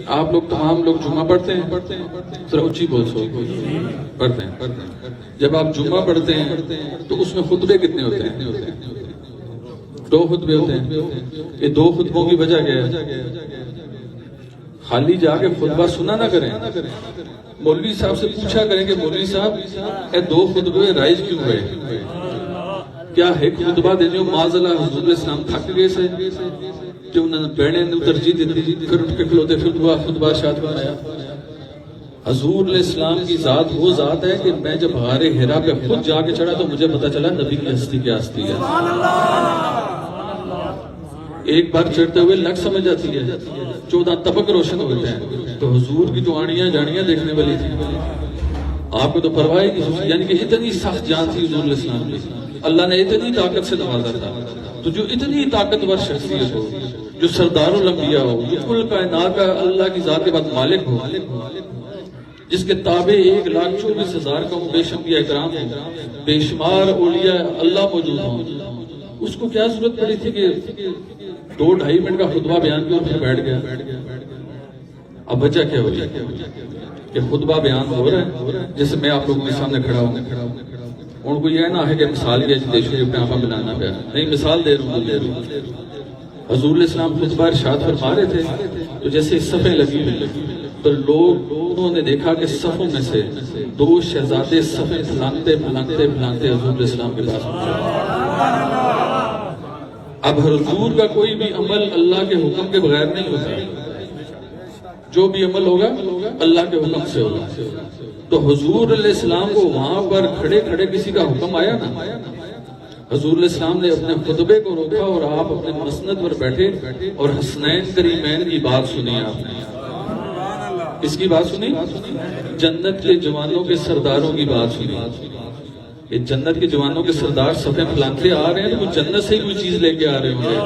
آپ لوگ تمام لوگ جمعہ پڑھتے ہیں؟ ذرا اونچی بول سو پڑھتے ہیں۔ جب آپ جمعہ پڑھتے ہیں تو اس میں خطبے کتنے ہوتے ہیں؟ 2 خطبے ہوتے ہیں۔ یہ 2 خطبوں کی وجہ کیا ہے؟ خالی جا کے خطبہ سنا نہ کریں، مولوی صاحب سے پوچھا کریں کہ مولوی صاحب اے 2 خطبے رائج کیوں ہوئے؟ کیا ایک خطبہ دینے معاذ اللہ حضور اسلام تھک گئے سے کہ انہوں نے بیڑے نے ترجیح دیتی پھر اٹھ کے کھلوتے پھر خطبہ شاد بنایا؟ حضور علیہ السلام کی ذات وہ ذات ہے کہ میں جب غار حرا پہ خود جا کے چڑھا تو مجھے پتا چلا نبی کی ہستی کیا ہستی ہے۔ ایک بار چڑھتے ہوئے لگ سمجھ جاتی ہے، 14 طبق روشن ہوتے ہیں۔ تو حضور کی تو آڑیاں جاڑیاں دیکھنے والی تھی، آپ کو تو پرواہ ہی نہیں، یعنی کہ اتنی سخت جان تھی حضور علیہ السلام کی، اللہ نے اتنی طاقت سے نوازا تھا۔ تو جو اتنی طاقتور شخصیت ہو، جو سردار الانبیاء ہو، جو کل کائنات کا اللہ کی ذات کے بعد مالک ہو، جس کے تابع 1,24,000 قوم بے شمار اکرام ہوں، بے شمار اولیاء اللہ موجود ہوں، اس کو کیا ضرورت پڑی تھی کہ 2-2.5 منٹ کا خطبہ بیان کیا اور پھر بیٹھ گیا؟ اب وجہ کیا ہوئی کہ خطبہ بیان ہو رہا ہے جیسے میں آپ لوگوں کے سامنے کھڑا ہوں، ان کو یہ نہ ہے کہ مثال یہ دیش میں اپنے آپ بنانا پیا، نہیں مثال دے رہا ہوں۔ حضور علیہ السلام خطبہ ارشاد فرما رہے تھے تو جیسے صفیں لگی ہوئی تو لوگوں نے دیکھا کہ صفوں میں سے 2 شہزادے صفیں پھلانتے پھلانتے پھلانتے حضور علیہ السلام کے پاس پہنچے۔ اب حضور کا کوئی بھی عمل اللہ کے حکم کے بغیر نہیں ہوتا، جو بھی عمل ہوگا اللہ کے حکم سے ہوگا۔ تو حضور علیہ السلام کو وہاں پر کھڑے کھڑے کسی کا حکم آیا نا، حضور علیہ السلام نے اپنے خطبے کو روکا اور آپ اپنے مسند پر بیٹھے اور حسنین کریمین کی بات سنی۔ آپ نے کس کی بات سنی؟ جنت کے جوانوں کے سرداروں کی بات سنی۔ یہ جنت کے جوانوں کے سردار صفیں پھلانتے آ رہے ہیں تو جنت سے ہی کوئی چیز لے کے آ رہے ہوں گے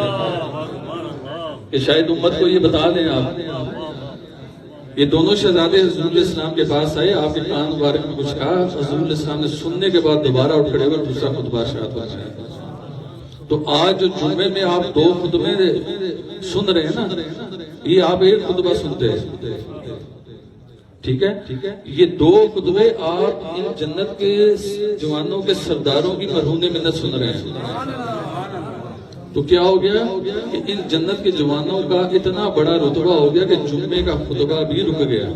کہ شاید امت کو یہ بتا دیں آپ۔ یہ دونوں شہزادے حضور علیہ السلام کے پاس آئے، آپ کے کان مبارک میں کچھ کہا، حضور علیہ السلام نے سننے کے بعد دوبارہ اٹھ کھڑے ہوئے دوسرا خطبہ ارشاد فرمایا۔ تو آج جو جمعے میں آپ 2 خطبے سن رہے ہیں نا، یہ آپ 1 خطبہ سنتے ہیں، ٹھیک ہے؟ یہ 2 خطبے آپ ان جنت کے جوانوں کے سرداروں کی مرہون منت سن رہے ہیں۔ تو کیا ہو گیا کہ ان جنت کے جوانوں کا اتنا بڑا رتبہ ہو گیا کہ جمعے کا خطبہ بھی رک گیا۔